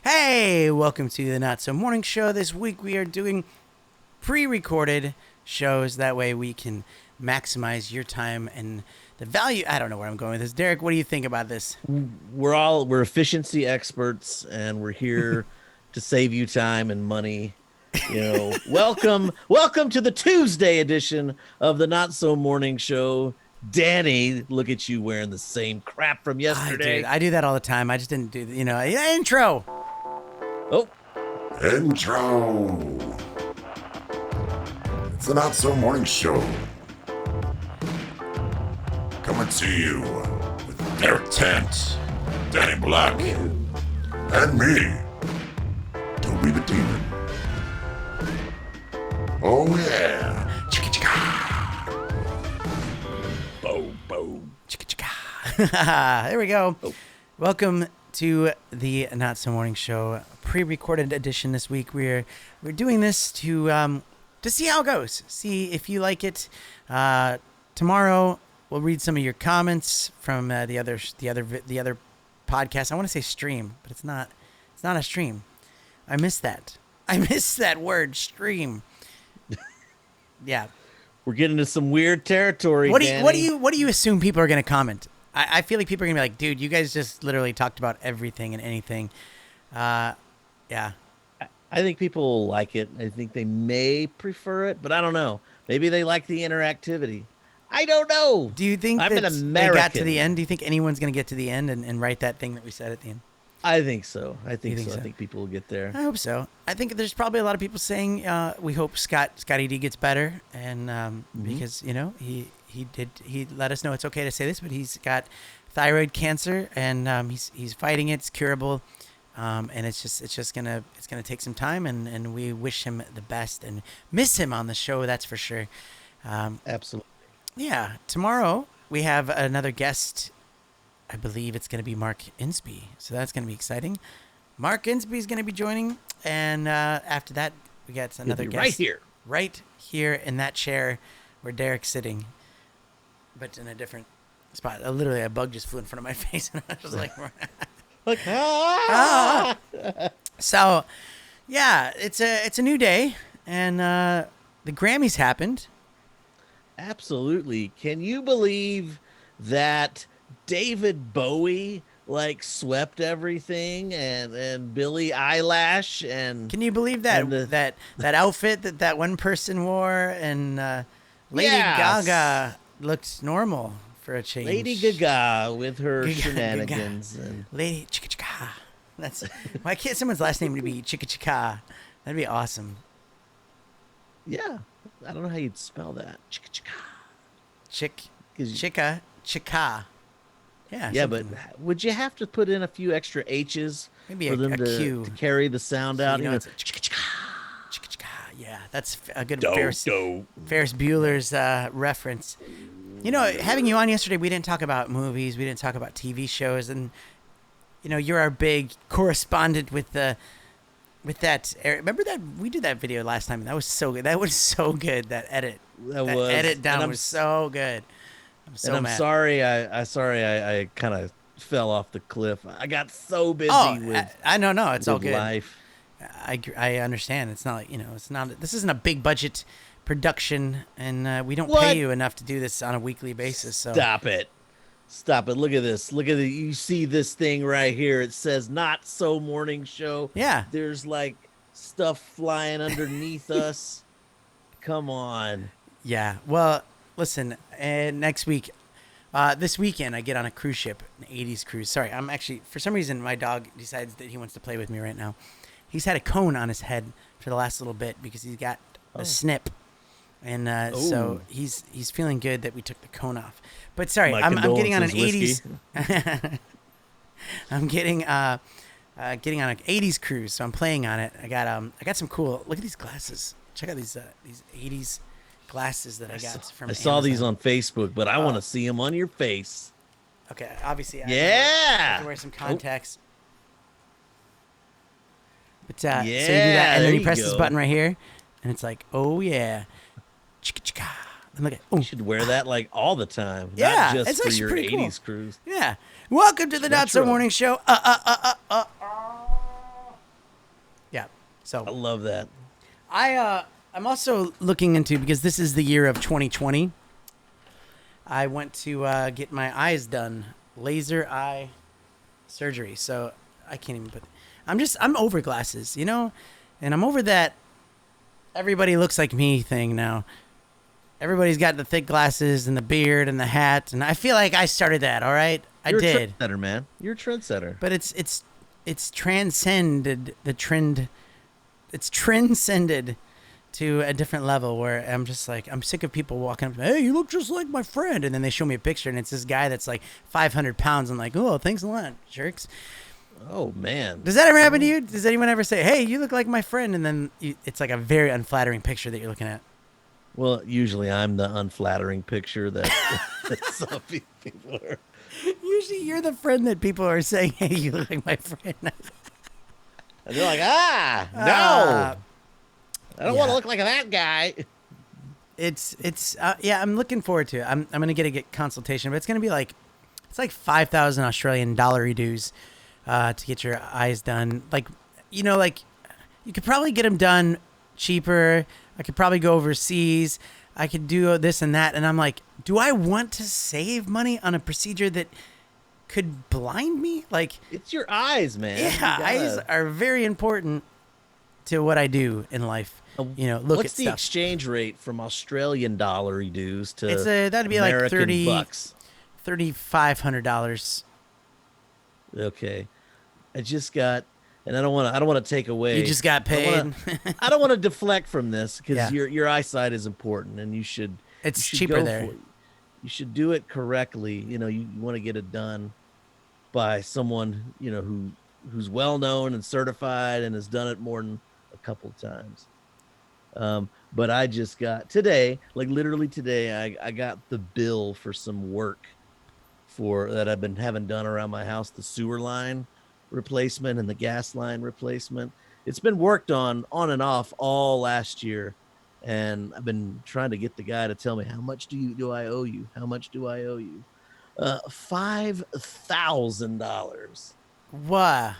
Hey, welcome to the Not So Morning Show. This week we are doing pre-recorded shows. That way we can maximize your time and the value. I don't know where I'm going with this. Derek, what do you think about this? We're efficiency experts, and we're here to save you time and money. Welcome to the Tuesday edition of the Not So Morning Show. Danny, look at you wearing the same crap from yesterday. I do that all the time. I just didn't do intro. Oh, Intro. It's the Not So Morning Show. Coming to you with Derek Tent, Danny Black, and me, Toby the Demon. Oh yeah. Chicka chicka. bo, bo. Chicka chicka. There we go. Oh. Welcome to the Not So Morning Show pre-recorded edition this week. We're doing this to see how it goes. See if you like it. Tomorrow we'll read some of your comments from the other podcast. I want to say stream, but it's not a stream. I missed that word, stream. Yeah. We're getting into some weird territory. What Danny. do you assume people are going to comment? I feel like people are going to be like, dude, you guys just literally talked about everything and anything. Yeah. I think people will like it. I think they may prefer it, but I don't know. Maybe they like the interactivity. I don't know. Do you think I'm an they American. got to the end? Do you think anyone's going to get to the end and write that thing that we said at the end? I think so. I think think so. so? I think people will get there. I hope so. I think there's probably a lot of people saying we hope Scotty D gets better, and because he let us know it's okay to say this, but he's got thyroid cancer, and he's fighting it. It's curable, and it's gonna take some time, and we wish him the best and miss him on the show. That's for sure. Absolutely. Yeah, tomorrow we have another guest. I believe it's going to be Mark Insby, so that's going to be exciting. Mark Insby is going to be joining, and after that, we got another guest right here in that chair where Derek's sitting, but in a different spot. Literally, a bug just flew in front of my face, and I was just like, Look. So, yeah, it's a new day, and the Grammys happened. Absolutely. Can you believe that David Bowie swept everything and Billie Eilish and Can you believe that that outfit that one person wore, and Lady Gaga looked normal for a change. Lady Gaga with her shenanigans and Lady Chicka Chicka. That's why can't someone's last name to be Chicka Chicka? That'd be awesome. yeah. I don't know how you'd spell that. Chicka Chicka. Yeah. Yeah, something. but would you have to put in a few extra H's Maybe for a them Q. to carry the sound out? You know, it's a Chicka Chicka. Yeah, that's a good Ferris Bueller's reference. You know, having you on yesterday, we didn't talk about movies, we didn't talk about TV shows, and you're our big correspondent with that. Remember that we did that video last time? That was so good. That was so good. That edit. That edit down was so good. I'm so mad. Sorry. I kind of fell off the cliff. I got so busy with. I know. No, it's all good. Life. I understand. It's not like it's not. This isn't a big budget production, and we don't What? pay you enough to do this on a weekly basis. So Stop it. Look at this. You see this thing right here. It says Not So Morning Show. Yeah. There's stuff flying underneath us. Come on. Yeah. Well, listen. Next week, this weekend, I get on a cruise ship, an 80s cruise. Sorry, I'm actually, for some reason, my dog decides that he wants to play with me right now. He's had a cone on his head for the last little bit because he's got a snip. And so he's feeling good that we took the cone off. But sorry, I'm getting on an 80s. I'm getting on an 80s cruise, so I'm playing on it. I got some cool. Look at these glasses. Check out these 80s glasses that I got from. I saw Amazon. these on Facebook, but I want to see them on your face. Okay, obviously. I have to wear some contacts. But so you do that, and then you press this button right here, and it's like, oh yeah, chicka chicka. And look at, you should wear that all the time. Yeah, not just it's for actually your pretty 80s cool. cruise. Yeah. Welcome to the Not So Morning Show. So I love that. I'm also looking into, because this is the year of 2020. I went to get my eyes done, laser eye surgery. So I can't even put. I'm over glasses, and I'm over that everybody looks like me thing now. Everybody's got the thick glasses and the beard and the hat, and I feel like I started that. All right, You're I did, a trendsetter, man. You're a trendsetter. but it's transcended the trend. It's transcended to a different level where I'm just like, I'm sick of people walking up to me, hey, you look just like my friend, and then they show me a picture and it's this guy that's like 500 pounds. I'm like, oh, thanks a lot, jerks. Oh man. Does that ever happen to you? Does anyone ever say, hey, you look like my friend, and then it's like a very unflattering picture that you're looking at? Well, usually I'm the unflattering picture that, that some people are. Usually you're the friend that people are saying, hey, you look like my friend. And they're like, no, I don't want to look like that guy. It's yeah, I'm looking forward to it. I'm gonna get a consultation, but it's gonna be like, it's like 5,000 Australian dollar dues to get your eyes done. Like, like you could probably get them done cheaper. I could probably go overseas. I could do this and that, and I'm like, do I want to save money on a procedure that could blind me? Like, It's your eyes, man. yeah, eyes are very important to what I do in life. Look What's at the stuff. exchange rate from Australian dollar dues to That'd be American like 30 bucks? $3,500. Okay, I just got, and I don't want to take away. You just got paid. I don't want to deflect from this because Yeah. your eyesight is important, and you should. It's you should cheaper go there. for it. You should do it correctly. You want to get it done by someone who's well known and certified and has done it more than a couple of times. But I just got today, like literally today, I got the bill for some work that I've been having done around my house, the sewer line replacement and the gas line replacement. It's been worked on and off all last year, and I've been trying to get the guy to tell me, how much do I owe you? How much do I owe you? $5,000. What?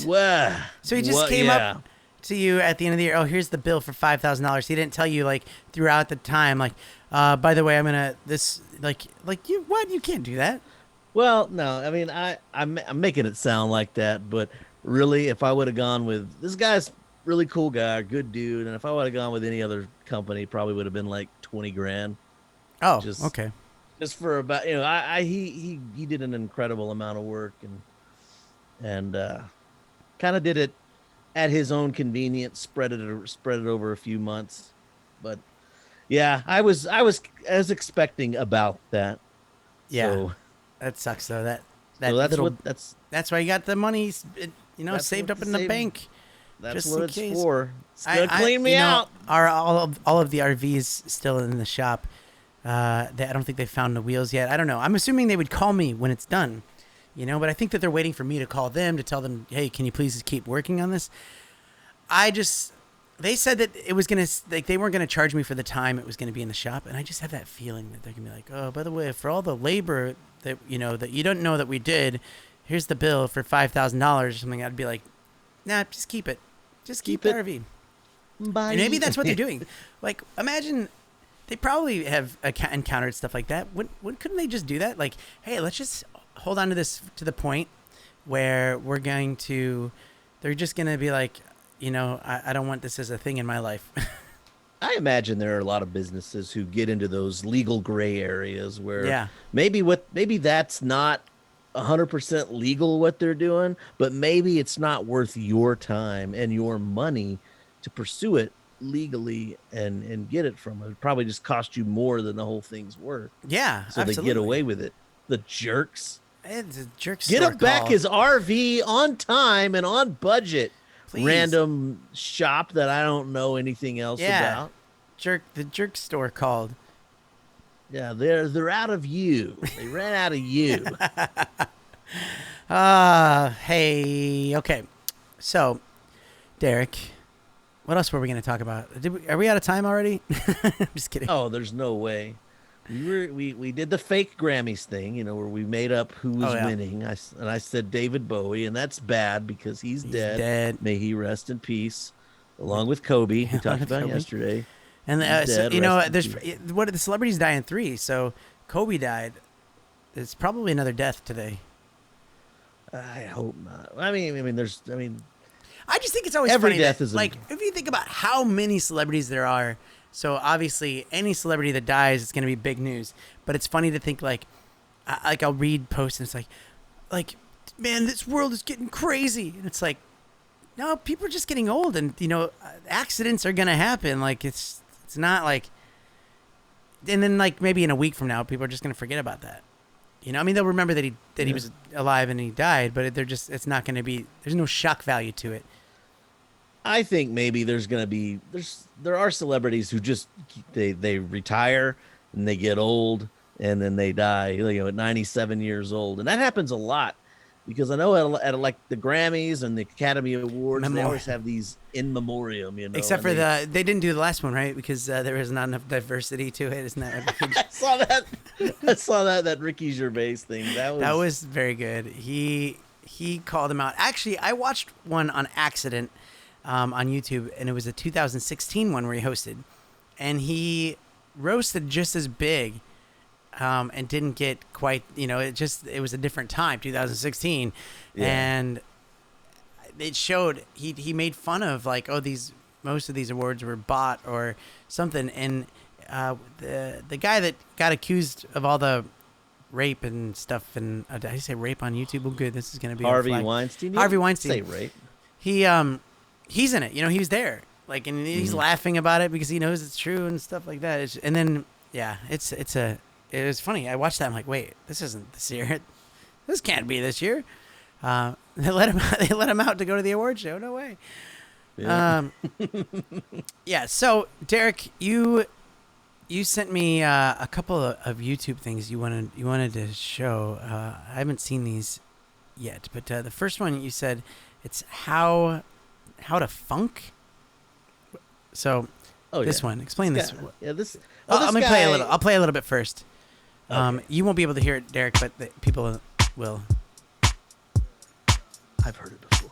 Wow. So he just came up to you at the end of the year. Oh, here's the bill for $5,000. He didn't tell you like throughout the time, like, by the way, I'm gonna you what? You can't do that. Well, no, I mean, I'm making it sound like that, but really, if I would have gone with this guy's really cool guy, good dude, and if I would have gone with any other company, probably would have been like 20 grand. Oh, Just- okay. Just for about, he did an incredible amount of work and kind of did it at his own convenience, spread it over a few months, but yeah, I was expecting about that. Yeah, So, that sucks though. That so that's little. that's That's why you got the money, That's saved what up the in the saving- bank. that's Just what in it's case. for. It's gonna clean me out. Are all of the RVs still in the shop? I don't think they found the wheels yet. I don't know. I'm assuming they would call me when it's done, but I think that they're waiting for me to call them to tell them, hey, can you please keep working on this? They said that it was going to, like, they weren't going to charge me for the time it was going to be in the shop. And I just have that feeling that they're going to be like, oh, by the way, for all the labor that, that you don't know that we did, here's the bill for $5,000 or something. I'd be like, nah, just keep it. Just keep the it. RV. Bye. And maybe that's what they're doing. Like, imagine they probably have encountered stuff like that. When couldn't they just do that? Like, hey, let's just hold on to this to the point where they're just going to be like, I don't want this as a thing in my life. I imagine there are a lot of businesses who get into those legal gray areas where Yeah. maybe that's not 100% legal what they're doing, but maybe it's not worth your time and your money to pursue it legally and get it from it. It'd probably just cost you more than the whole thing's worth. Yeah, So absolutely. they get away with it. The jerks. It's a jerk Get store him back call. his RV on time and on budget. Please. Random shop that I don't know anything else Yeah. about. The jerk store called. Yeah, they're out of you. They ran out of you. Hey, okay. So, Derek, what else were we going to talk about? Are we out of time already? I'm just kidding. Oh, there's no way. We did the fake Grammys thing, where we made up who was winning. I said David Bowie, and that's bad because he's dead. dead. May he rest in peace. along with Kobe, we Along talked with about Kobe. yesterday. And He's so, dead, you know, rest in there's peace. what the celebrities die in 3. So Kobe died. It's probably another death today. I hope not. I mean, I just think it's always Every funny death that, is a- like, if you think about how many celebrities there are. So obviously, any celebrity that dies, it's going to be big news. But it's funny to think like I'll read posts and it's like, man, this world is getting crazy, and it's like, no, people are just getting old, and you know, accidents are going to happen. Like it's not like, and then like maybe in a week from now, people are just going to forget about that. You know, I mean, they'll remember that he was alive and he died, but it's not going to be. There's no shock value to it. I think maybe there are celebrities who just they retire and they get old and then they die, you know, at 97 years old, and that happens a lot because I know at like the Grammys and the Academy Awards, they always have these in memoriam, you know. Except for they didn't do the last one, right? Because there was not enough diversity to it. Isn't that? I saw that Ricky Gervais thing. That was very good. He called him out. Actually, I watched one on accident on YouTube, and it was a 2016 one where he hosted, and he roasted just as big, and didn't get quite. You know, it was a different time, 2016, and it showed he made fun of like, oh, most of these awards were bought or something, and the guy that got accused of all the rape and stuff, and did I say rape on YouTube? Oh, good, this is gonna be Harvey Weinstein. Harvey Weinstein. Say rape. He's in it. You know, he was there, like, and he's laughing about it because he knows it's true and stuff like that. And then it was funny. I watched that. I'm like, wait, this isn't this year. This can't be this year. They let him out to go to the award show. No way. Yeah. Yeah. So Derek, you sent me a couple of YouTube things you wanted to show. I haven't seen these yet, but the first one you said it's how to funk. So this one, explain this. Let me play a little. I'll play a little bit first. Okay. You won't be able to hear it, Derek, but the people will. I've heard it before.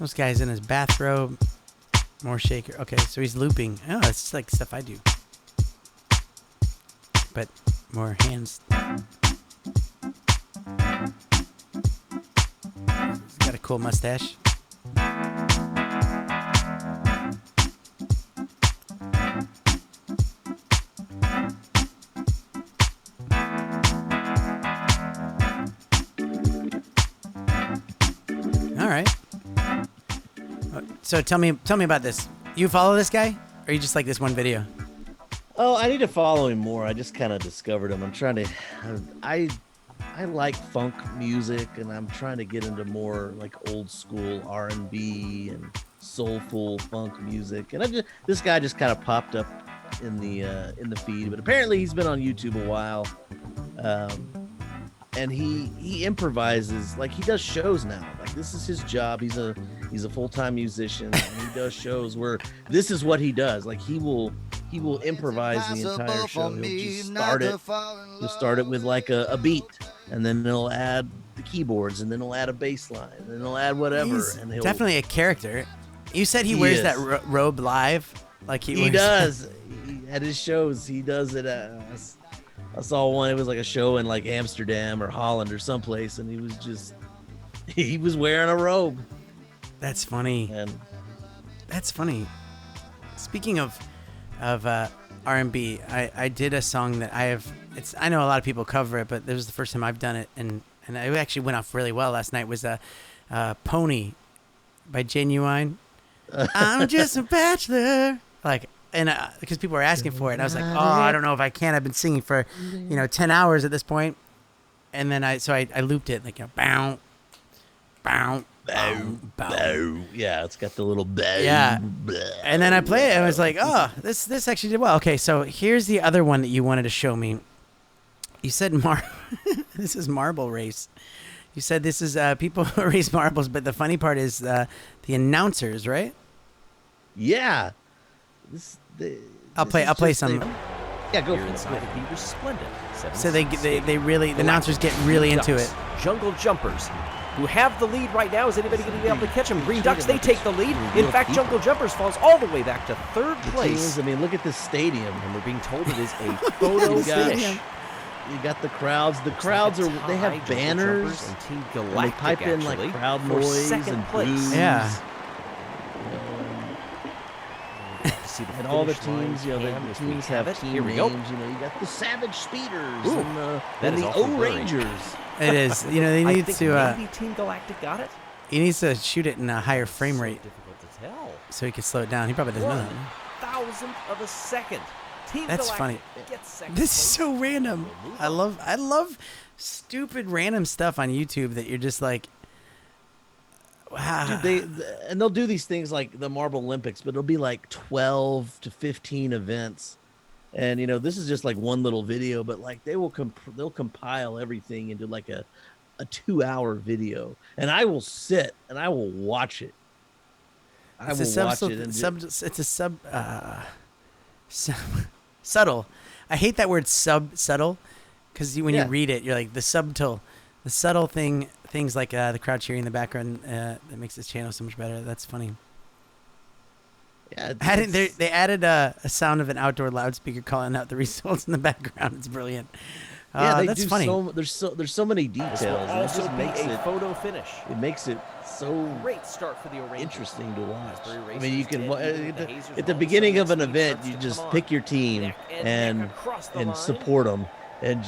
This guy's in his bathrobe. More shaker. Okay, so he's looping. Oh, it's like stuff I do. But more hands. He's got a cool mustache. All right. So tell me about this. You follow this guy, or you just like this one video? Oh, I need to follow him more. I just kind of discovered him. I'm trying to. I like funk music, and I'm trying to get into more like old school R&B and soulful funk music. And this guy just kind of popped up in the feed, but apparently he's been on YouTube a while. And he improvises, like he does shows now. Like this is his job. He's a full-time musician, and he does shows where this is what he does. Like he will improvise the entire show. He'll start it with like a beat, and then he'll add the keyboards, and then he'll add a bass line, and then he'll add whatever. He's and he'll definitely a character. You said he wears that robe live, like he does. At his shows, he does it. I saw one. It was like a show in like Amsterdam or Holland or someplace, and he was wearing a robe. That's funny. And that's funny. Speaking of R&B, I did a song that I know a lot of people cover it, but this was the first time I've done it, and it actually went off really well last night. Was Pony by Genuine. I'm just a bachelor. Like, and because people were asking for it, and I was like, oh, I don't know if I can. I've been singing for 10 hours at this point, and then I looped it like bow, bow, bow, bow. Yeah, it's got the little bow. Yeah, and then I played it, and I was like, oh, this actually did well. Okay, so here's the other one that you wanted to show me. You said this is marble race. You said this is people who race marbles, but the funny part is the announcers, right? Yeah. I'll play some. Yeah, go Here for inside it. the resplendent. So they really the announcers get really into it. Jungle Jumpers, who have the lead right now. Is anybody going to be able to catch them? Green Ducks, they take the lead. In fact, Jungle Jumpers falls all the way back to third place. I mean, look at this stadium. And we're being told it is a photo finish. You got the crowds. The crowds they have banners. And Team And they Galactic, pipe in like actually, crowd for noise second and place. blues. Yeah. And all the teams, the teams have it. team Here we names. go. You got the Savage Speeders Ooh, and the awful blurry. O-Rangers. It is. They I need think to. maybe Team Galactic got it. He needs to shoot it in a higher frame So rate difficult to tell. so he can slow it down. He probably doesn't know that. 1,000th of a second. Team That's Galactic funny. gets second This is place. so random. I love stupid random stuff on YouTube that you're just like, wow. Dude, they'll do these things like the Marble Olympics, but it'll be like 12 to 15 events. And this is just like one little video, but like they'll compile everything into like a 2-hour video, and I will sit and I will watch it. I will watch it. It's a subtle. I hate that word subtle, because when you read it, you're like the subtle things like the crowd cheering in the background that makes this channel so much better. That's funny. Yeah, They added a sound of an outdoor loudspeaker calling out the results in the background. It's brilliant. they that's do funny. there's so many details. This will and it also just be makes a it photo finish. it makes it so Great start for the O'Rangers. interesting to watch. Raspberry I mean, you Racers can did, the Hazers at the all beginning of an sudden event, starts you to just come pick on. your team Neck and and neck across the line. support them and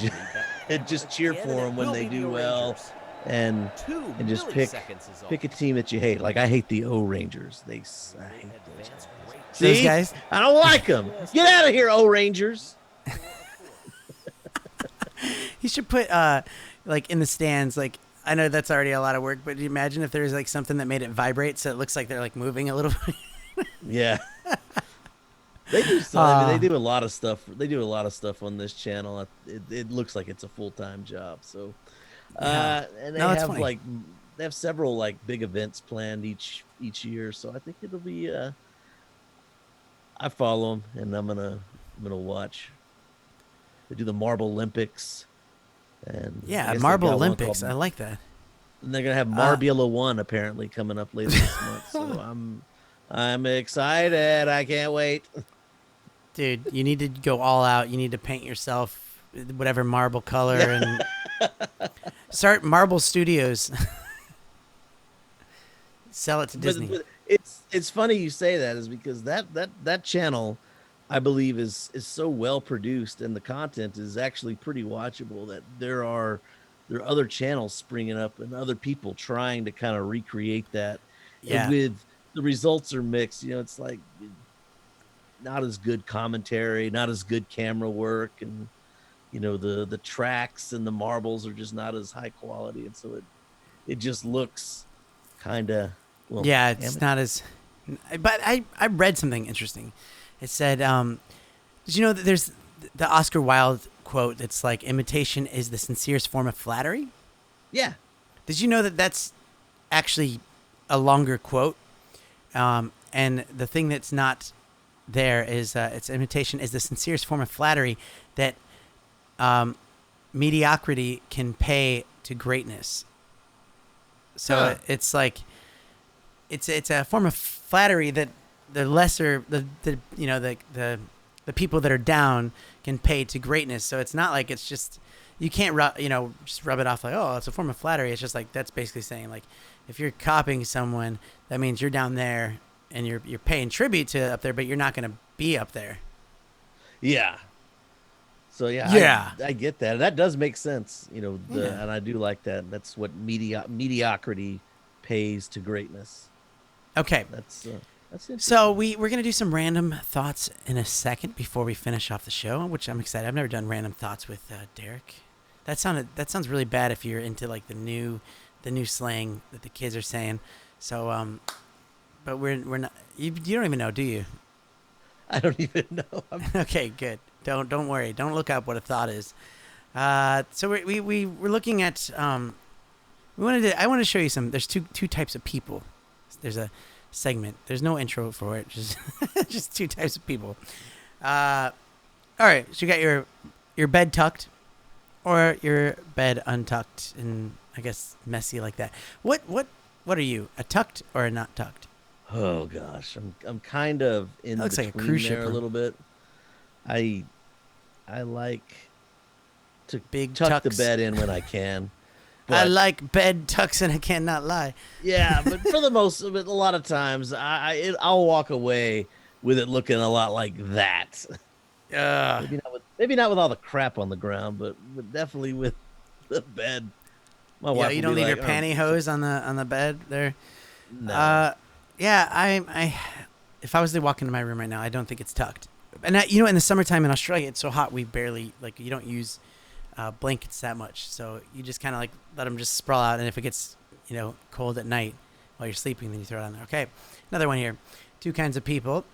And just cheer again, for and it them when will they be the do well, O'Rangers. and 2 just pick milliseconds is all. a team that you hate. Like I hate the O-Rangers. I hate those Advanced guys. rate. Those See? guys? I don't like them. Get out of here, O-Rangers. You should put like in the stands, like, I know that's already a lot of work, but you imagine if there was like something that made it vibrate so it looks like they're like moving a little bit. Yeah. They do they do a lot of stuff. They do a lot of stuff on this channel. It looks like it's a full-time job. So Yeah. and they No, that's have funny. they have several like big events planned each year. So I think it'll be I follow them, and I'm gonna watch. They do the Marble Olympics, and I Yeah, guess they Marble got one Olympics. called- I like that. And they're gonna have Marbula 1 apparently coming up later this month. So I'm excited. I can't wait. Dude, you need to go all out. You need to paint yourself whatever marble color and start Marble Studios. Sell it to Disney. But it's funny you say that, is because that channel, I believe, is so well produced, and the content is actually pretty watchable, that there are other channels springing up and other people trying to kind of recreate that. Yeah. And with the results are mixed. It's like not as good commentary, not as good camera work, and the tracks and the marbles are just not as high quality, and so it just looks kind of Yeah, it's not as. But I read something interesting. It said, did you know that there's the Oscar Wilde quote that's like, imitation is the sincerest form of flattery? Yeah. Did you know that that's actually a longer quote? And the thing that's not there is its imitation is the sincerest form of flattery, that mediocrity can pay to greatness. So it's like, it's a form of flattery that the lesser, the people that are down can pay to greatness. So it's not like it's just, you can't just rub it off like, oh, it's a form of flattery. It's just like, that's basically saying like, if you're copying someone, that means you're down there and you're paying tribute to up there, but you're not going to be up there. Yeah. So Yeah. I get that. That does make sense. Yeah. And I do like that. That's what mediocrity pays to greatness. Okay. That's interesting. So we're going to do some random thoughts in a second before we finish off the show, which I'm excited. I've never done random thoughts with Derek. That sounds really bad if you're into like the new slang that the kids are saying. So but we're not, you don't even know, do you? I don't even know. Okay, good. Don't worry. Don't look up what a thought is. So we're looking at I want to show you some. There's two types of people. There's a segment. There's no intro for it. Just just two types of people. All right. So you got your bed tucked, or your bed untucked, and I guess messy like that. What are you? A tucked or a not tucked? Oh gosh, I'm kind of That in looks like a between cruise there ship. a little bit. I I like to Big tuck the tucks. bed in when I can, I but like bed tucks and I cannot lie. yeah, but for the most of it, a lot of times I'll walk away with it looking a lot like that. Ugh. Maybe not with all the crap on the ground, but definitely with the bed. My Yeah, wife you will don't be leave your like, pantyhose on the bed there. no. Yeah, I if I was to walk into my room right now, I don't think it's tucked. And in the summertime in Australia, it's so hot we barely like you don't use blankets that much, so you just kind of like let them just sprawl out. And if it gets cold at night while you're sleeping, then you throw it on there. Okay, another one here. Two kinds of people.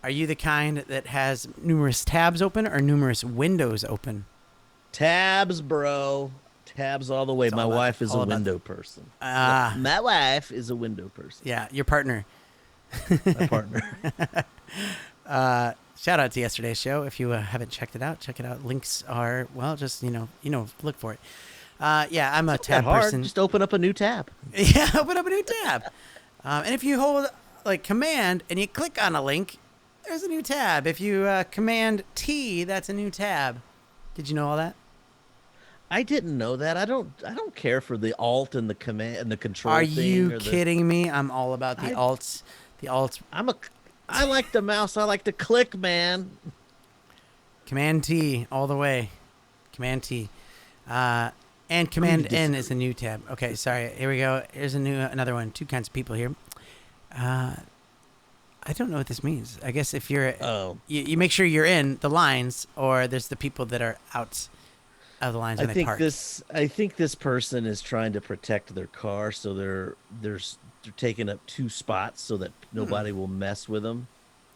Are you the kind that has numerous tabs open or numerous windows open? Tabs, bro. Tabs all the way. It's My wife is a all about window person. Yep. ah My wife is a window person. yeah, your partner. My partner. Shout out to yesterday's show. If you haven't checked it out, check it out. Links are just look for it. Yeah, I'm a tab hard. person. Just open up a new tab. Yeah, open up a new tab. And if you hold like Command and you click on a link, there's a new tab. If you Command T, that's a new tab. Did you know all that? I didn't know that. I don't care for the alt and the command and the control Are thing. you kidding me? I'm all about the alts. The alts. I like the mouse. I like to click, man. Command T all the way. Command T. And Command N is a new tab. Okay, sorry. Here we go. Here's another one. Two kinds of people here. I don't know what this means. I guess if you're, you make sure you're in the lines, or there's the people that are out of the lines when they park. I think this person is trying to protect their car, so they're taking up two spots so that nobody will mess with them,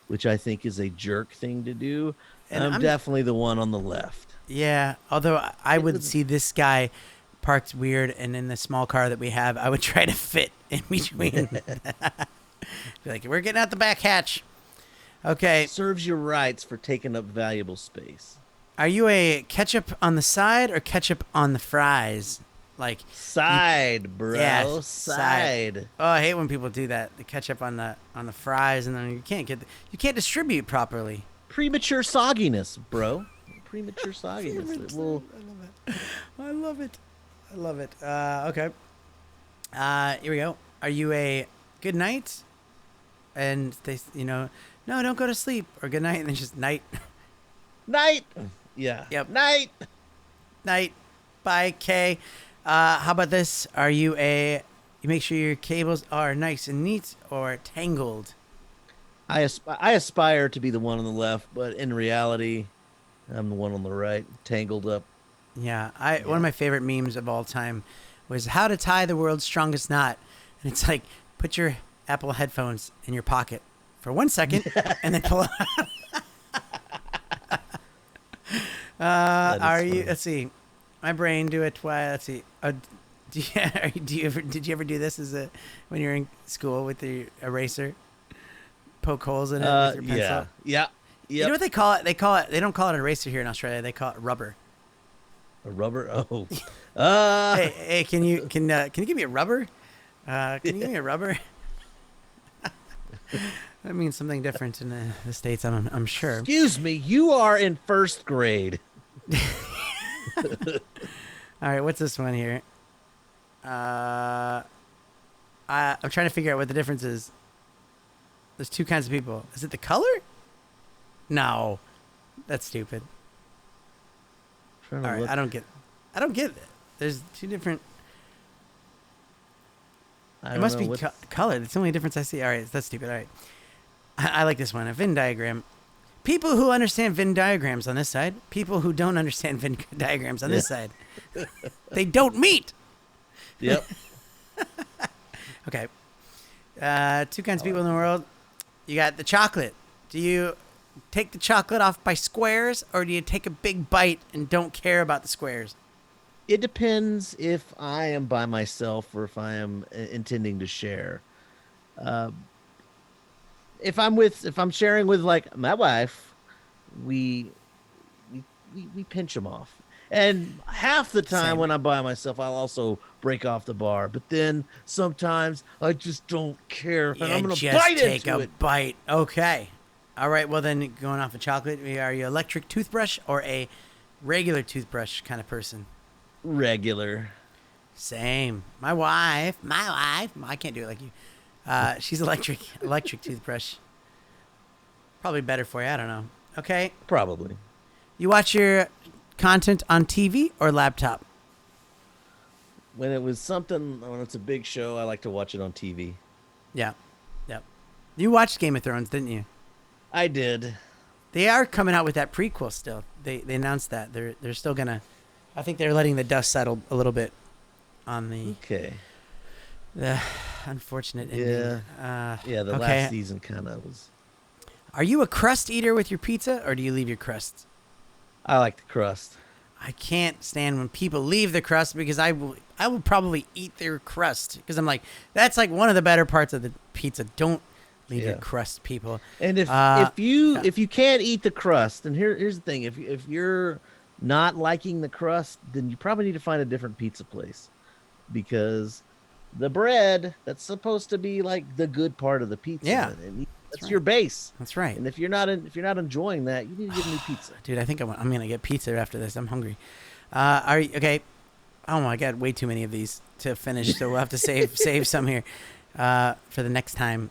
which I think is a jerk thing to do. And I'm definitely the one on the left. Yeah, although I would see this guy parked weird, and in the small car that we have, I would try to fit in between. Be like, we're getting out the back hatch. Okay. Serves you rights for taking up valuable space. Are you a ketchup on the side or ketchup on the fries? Like side, bro. Yeah, side. Oh, I hate when people do that. The ketchup on the fries, and then you can't distribute properly. Premature sogginess, bro. Premature sogginess. I love it. Okay. Here we go. Are you a good night? And they, no, don't go to sleep, or good night, and then just night. Night. Yeah. Yep. Night. Bye, Kay. How about this? Are you you make sure your cables are nice and neat or tangled? I aspire to be the one on the left, but in reality, I'm the one on the right, tangled up. Yeah. One of my favorite memes of all time was how to tie the world's strongest knot. And it's like, put your Apple headphones in your pocket for 1 second and then pull it out. Let's see. My brain do it twice. Let's see. Did you ever do this when you're in school with the eraser? Poke holes in it with your pencil? Yeah. You know what they call it? They don't call it an eraser here in Australia. They call it rubber. A rubber? Oh. Hey, can you give me a rubber? Can you give me a rubber? That means something different in the States, I'm sure. Excuse me, you are in first grade. All right, what's this one here? I'm trying to figure out what the difference is. There's two kinds of people. Is it the color? No, that's stupid. All right, I don't get it. There's two different. It must be colored. It's the only difference I see. All right, that's stupid. All right. I like this one. A Venn diagram. People who understand Venn diagrams on this side. People who don't understand Venn diagrams on this side. They don't meet. Yep. Okay. Two kinds of people in the world. You got the chocolate. Do you take the chocolate off by squares, or do you take a big bite and don't care about the squares? It depends if I am by myself or if I am intending to share. If I'm sharing with like my wife, we pinch them off. And half the time Same. when I'm by myself, I'll also break off the bar. But then sometimes I just don't care, and I'm gonna just bite take into a it. bite. Okay. All right. Well, then going off of chocolate, are you electric toothbrush or a regular toothbrush kind of person? Regular. Same. My wife. I can't do it like you. She's electric toothbrush. Probably better for you. I don't know. Okay. Probably. You watch your content on TV or laptop? When it's a big show, I like to watch it on TV. Yeah. Yep. You watched Game of Thrones, didn't you? I did. They are coming out with that prequel still. They announced that. They're still gonna, I think they're letting the dust settle a little bit on the Okay. unfortunate Yeah. ending. Yeah, the okay. last season kind of was. Are you a crust eater with your pizza or do you leave your crust? I like the crust. I can't stand when people leave the crust because I will probably eat their crust because I'm like, that's like one of the better parts of the pizza. Don't leave your Yeah. crust, people. And if you can't eat the crust, and here's the thing, if you're not liking the crust, then you probably need to find a different pizza place, because the bread, that's supposed to be like the good part of the pizza. Yeah. And that's right. your base. That's right. And if you're not enjoying that, you need to get a new pizza. Dude, I think I'm going to get pizza after this. I'm hungry. Are you, okay. Oh my God, way too many of these to finish. So we'll have to save some here for the next time.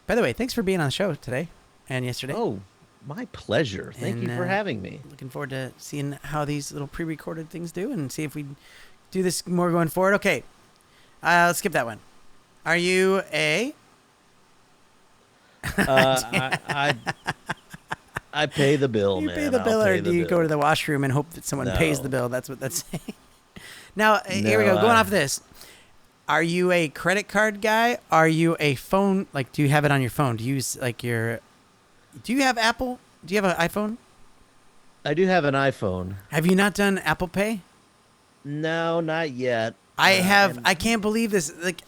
By the way, thanks for being on the show today and yesterday. Oh, my pleasure. Thank you for having me. Looking forward to seeing how these little pre-recorded things do and see if we do this more going forward. Okay, let's skip that one. Are you a... I pay the bill, you man. pay the bill, or do you go to the washroom and hope that someone pays the bill? That's what that's saying. Now, here we go. Going off this. Are you a credit card guy? Are you a phone? Like, do you have it on your phone? Do you use like your? Do you have Apple? Do you have an iPhone? I do have an iPhone. Have you not done Apple Pay? No, not yet. I have. I can't believe this. Like,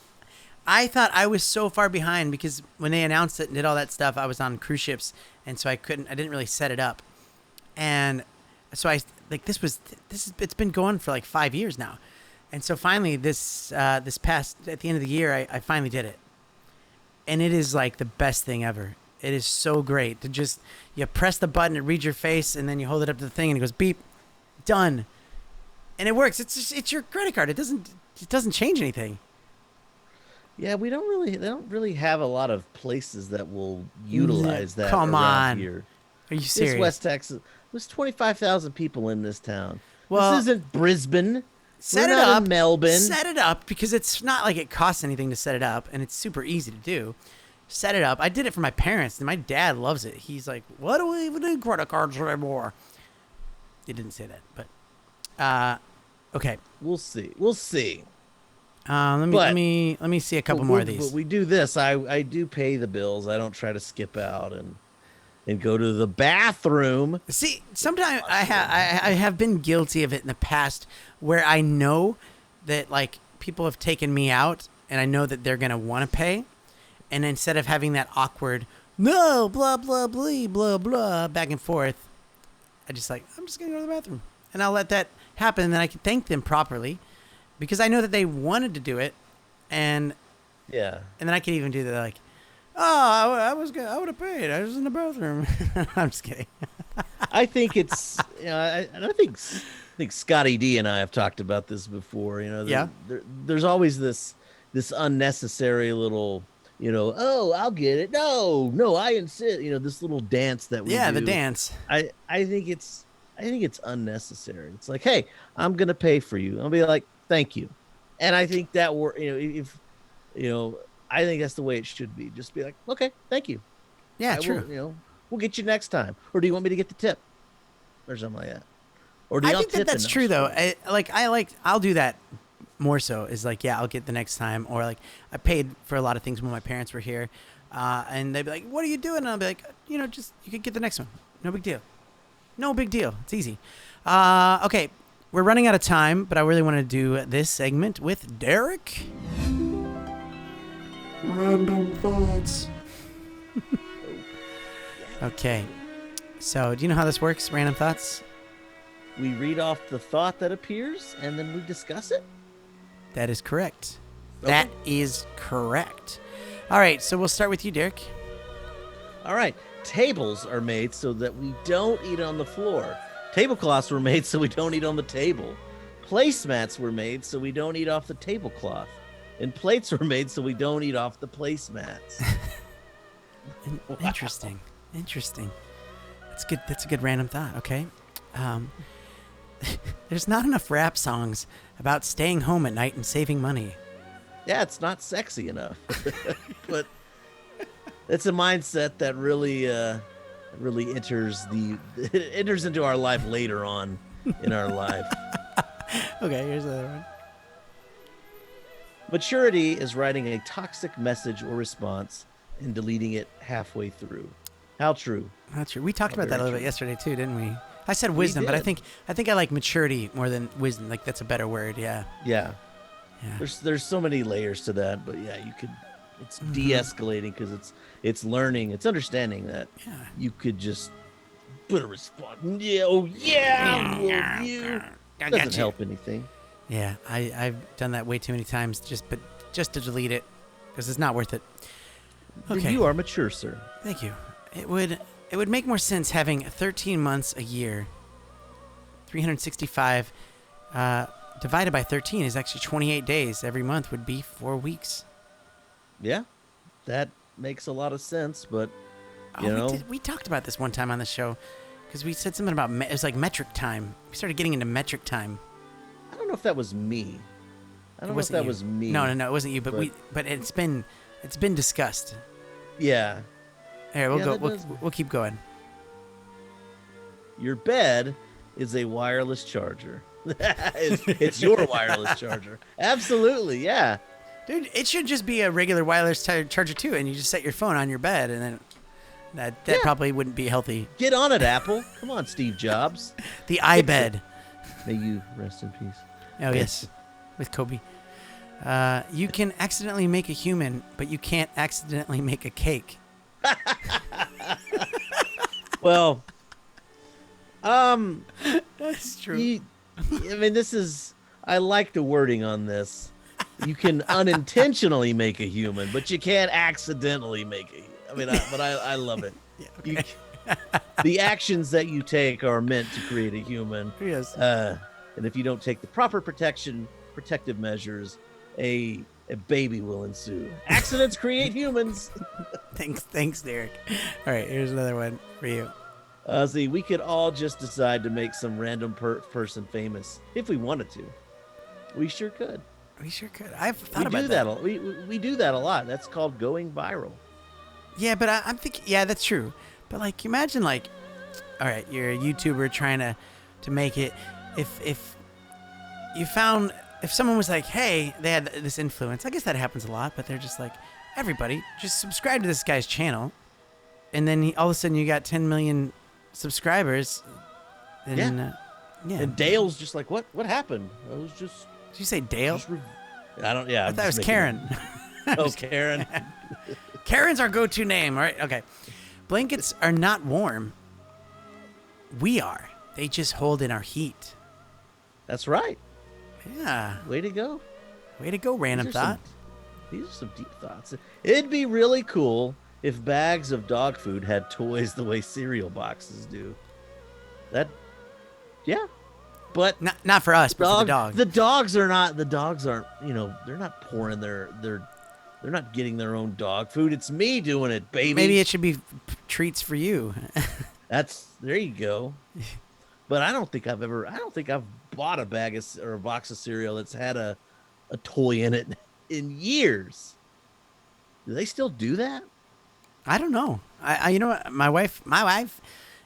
I thought I was so far behind because when they announced it and did all that stuff, I was on cruise ships, and so I didn't really set it up, and so it's been going for like 5 years now. And so finally, this past, at the end of the year, I finally did it. And it is like the best thing ever. It is so great to just, you press the button, it reads your face, and then you hold it up to the thing, and it goes beep, done. And it works. It's your credit card. It doesn't change anything. Yeah, they don't really have a lot of places that will utilize that. Come around on. here. Are you serious? This West Texas, there's 25,000 people in this town. Well, this isn't Brisbane. Set We're it not up. in Melbourne. Set it up because it's not like it costs anything to set it up, and it's super easy to do. Set it up. I did it for my parents, and my dad loves it. He's like, "What do we even need credit cards anymore?" He didn't say that, but okay. We'll see. We'll see. Let me see a couple more of these. But we do this. I do pay the bills. I don't try to skip out and go to the bathroom. See, sometimes I have been guilty of it in the past where I know that like people have taken me out and I know that they're gonna want to pay, and instead of having that awkward no blah blah blah blah blah back and forth, I'm just gonna go to the bathroom and I'll let that happen, and then I can thank them properly because I know that they wanted to do it, and Yeah. then I can even do that like, oh, I would have paid. I was in the bathroom. I'm just kidding. I think it's, I think Scotty D and I have talked about this before. There's always this unnecessary little, oh, I'll get it. No, I insist. This little dance that we do. The dance. I think it's unnecessary. It's like, hey, I'm gonna pay for you. I'll be like, thank you, and I think that I think that's the way it should be. Just be like, okay, thank you. Yeah, I true. will, we'll get you next time. Or do you want me to get the tip? Or something like that. Or do I y'all think tip that's enough? true though. I'll do that more so. Is like, yeah, I'll get the next time. Or like, I paid for a lot of things when my parents were here, and they'd be like, "What are you doing?" And I'll be like, just you could get the next one. No big deal. No big deal. It's easy. Okay, we're running out of time, but I really want to do this segment with Derek. Random thoughts. Okay. So, do you know how this works? Random thoughts? we read off the thought that appears, and then we discuss it. That is correct. Okay. That is correct. All right, so we'll start with you, Derek. All right. Tables are made so that we don't eat on the floor. Tablecloths were made so we don't eat on the table. Placemats were made so we don't eat off the tablecloth. And plates were made so we don't eat off the placemats. Interesting. Interesting. That's good. That's a good random thought. Okay. There's not enough rap songs about staying home at night and saving money. Yeah, it's not sexy enough. But it's a mindset that really enters into our life later on in our life. Okay, here's another one. Maturity is writing a toxic message or response and deleting it halfway through. How true? Not true. We talked about that a little bit yesterday too, didn't we? I said We wisdom, but I did. think I like maturity more than wisdom. Like that's a better word. Yeah. Yeah. Yeah. There's so many layers to that, but yeah, you could. It's de-escalating because it's learning, it's understanding that Yeah. you could just put a response. Yeah, oh yeah, well, you. I Doesn't got you. help anything. Yeah, I've done that way too many times just to delete it because it's not worth it. Then Okay. you are mature, sir. Thank you. It would make more sense having 13 months a year. 365 divided by 13 is actually 28 days. Every month would be 4 weeks. Yeah, that makes a lot of sense, but you know, we talked about this one time on the show because we said something about it was like metric time. We started getting into metric time. I don't know if that was me. I don't know if wasn't that you. was me. No, it wasn't you. but- But it's been discussed. Yeah, Here, we'll Yeah, go. that We'll, does- we'll keep going. your bed is a wireless charger. it's your wireless charger. Absolutely, yeah. Dude, it should just be a regular wireless charger too, and you just set your phone on your bed, and then that probably wouldn't be healthy. Get on it, Apple. Come on, Steve Jobs. The iBed. May you rest in peace. Oh yes, with Kobe. You can accidentally make a human, but you can't accidentally make a cake. Well, That's true. I mean, this is. I like the wording on this. You can unintentionally make a human, but you can't accidentally make a. I mean, I love it. Yeah, You- okay. the actions that you take are meant to create a human. Yes. And if you don't take the proper protective measures, a baby will ensue. Accidents create humans. Thanks, Derek. All right, here's another one for you. See, we could all just decide to make some random person famous if we wanted to. We sure could. We sure could. I've thought We about do that. that. We do that a lot. That's called going viral. Yeah, but I'm thinking. Yeah, that's true. But like, imagine like, all right, you're a YouTuber trying to make it. If someone was like, hey, they had this influence. I guess that happens a lot, but they're just like, everybody, just subscribe to this guy's channel, and then all of a sudden you got 10 million subscribers. And, yeah. And Dale's just like, what happened? I was just. Did you say Dale? I don't. Yeah. I thought it was Karen. Oh, Karen. Karen's our go-to name, all right? Okay. Blankets are not warm. We are. They just hold in our heat. That's right. Yeah. Way to go. Way to go, random These are thought. These are some deep thoughts. It'd be really cool if bags of dog food had toys the way cereal boxes do. Yeah. But Not for us, but for the dog. the dogs aren't, they're not pouring they're not getting their own dog food. It's me doing it, baby. Maybe it should be treats for you. There you go. But I don't think I've bought a or a box of cereal that's had a toy in it in years. Do they still do that? I don't know. I you know what? My wife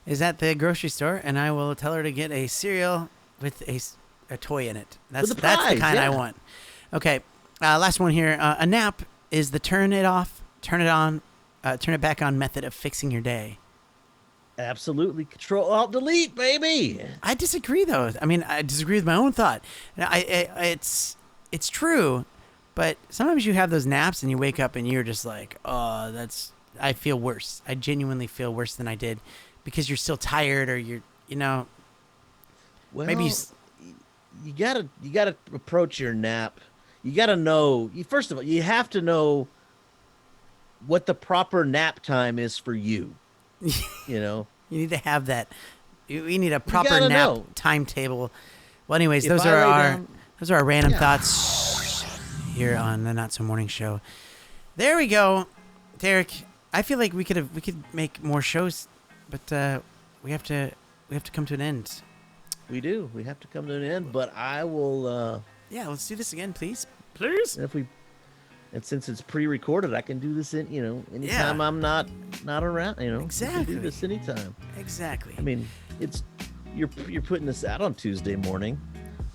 is at the grocery store, and I will tell her to get a cereal with a toy in it. That's With a that's the prize, kind I yeah. want. Okay, last one here. A nap is the turn it off, turn it on, turn it back on method of fixing your day. Absolutely. Control Alt Delete, baby. I disagree, though. I mean, I disagree with my own thought. It's true, but sometimes you have those naps and you wake up and you're just like, oh, I feel worse. I genuinely feel worse than I did because you're still tired or Well, Maybe you gotta approach your nap. You gotta know. First of all, you have to know what the proper nap time is for you. You know, you need to have that. We need a proper gotta nap know. timetable. Well, anyways, If those I are lay our down- those are our random Yeah. thoughts here on the Not So Morning Show. There we go, Derek. I feel like we could make more shows, but we have to come to an end. we do. We have to come to an end. But I will. Yeah, let's do this again, please. And since it's pre-recorded, I can do this anytime Yeah. I'm not around. You know, We Exactly. can do this anytime. Exactly. I mean, you're putting this out on Tuesday morning,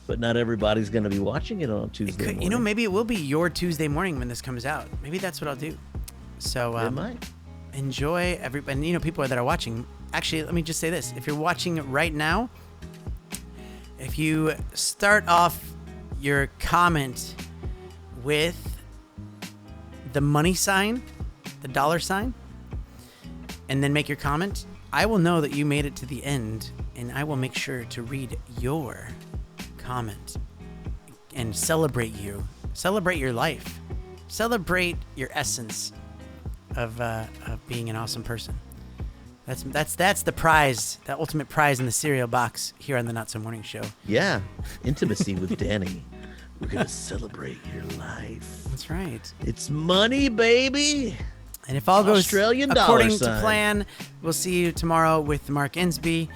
but not everybody's going to be watching it on Tuesday morning. You know, maybe it will be your Tuesday morning when this comes out. Maybe that's what I'll do. So it might. enjoy everybody. You know, people that are watching. Actually, let me just say this: if you're watching right now, if you start off your comment with the money sign, the dollar sign, and then make your comment, I will know that you made it to the end, and I will make sure to read your comment and celebrate you. Celebrate your life. Celebrate your essence of being an awesome person. That's the prize, the ultimate prize in the cereal box here on the Not So Morning Show. Yeah, intimacy with Danny. We're gonna celebrate your life. That's right. It's money, baby. And if all goes Australian dollar according to sign. plan, we'll see you tomorrow with Mark Insby,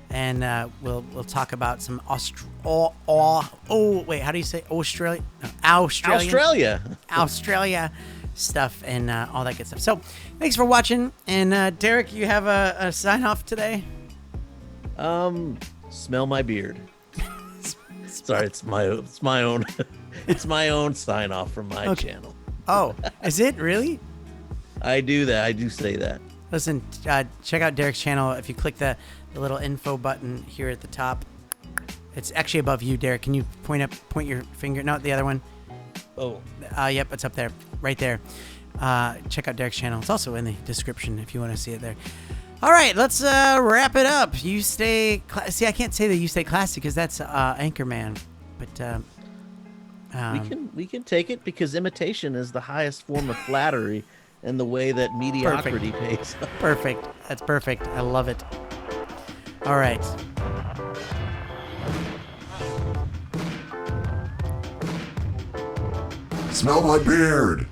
and we'll talk about some wait, how do you say Australia? No, Australia stuff and all that good stuff. So, thanks for watching. And Derek, you have a sign off today. Smell my beard. Sorry, it's my own. It's my own sign off from my channel. Oh, is it really? I do that. I do say that. Listen, check out Derek's channel. If you click the little info button here at the top, it's actually above you, Derek. Can you point your finger? No, the other one. Oh, Yep, it's up there, right there. Check out Derek's channel. It's also in the description if you want to see it there. All right, let's wrap it up. You stay. See, I can't say that you stay classy because that's Anchorman, but we can take it because imitation is the highest form of flattery, and the way that mediocrity pays. Perfect. That's perfect. I love it. All right. Smell my beard.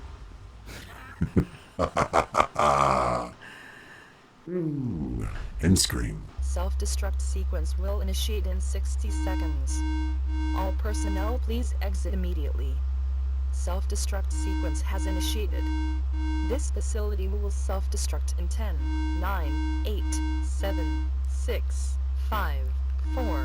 Ooh, and scream. Self-destruct sequence will initiate in 60 seconds. All personnel please exit immediately. Self-destruct sequence has initiated. This facility will self-destruct in 10, 9, 8, 7, 6, 5, 4,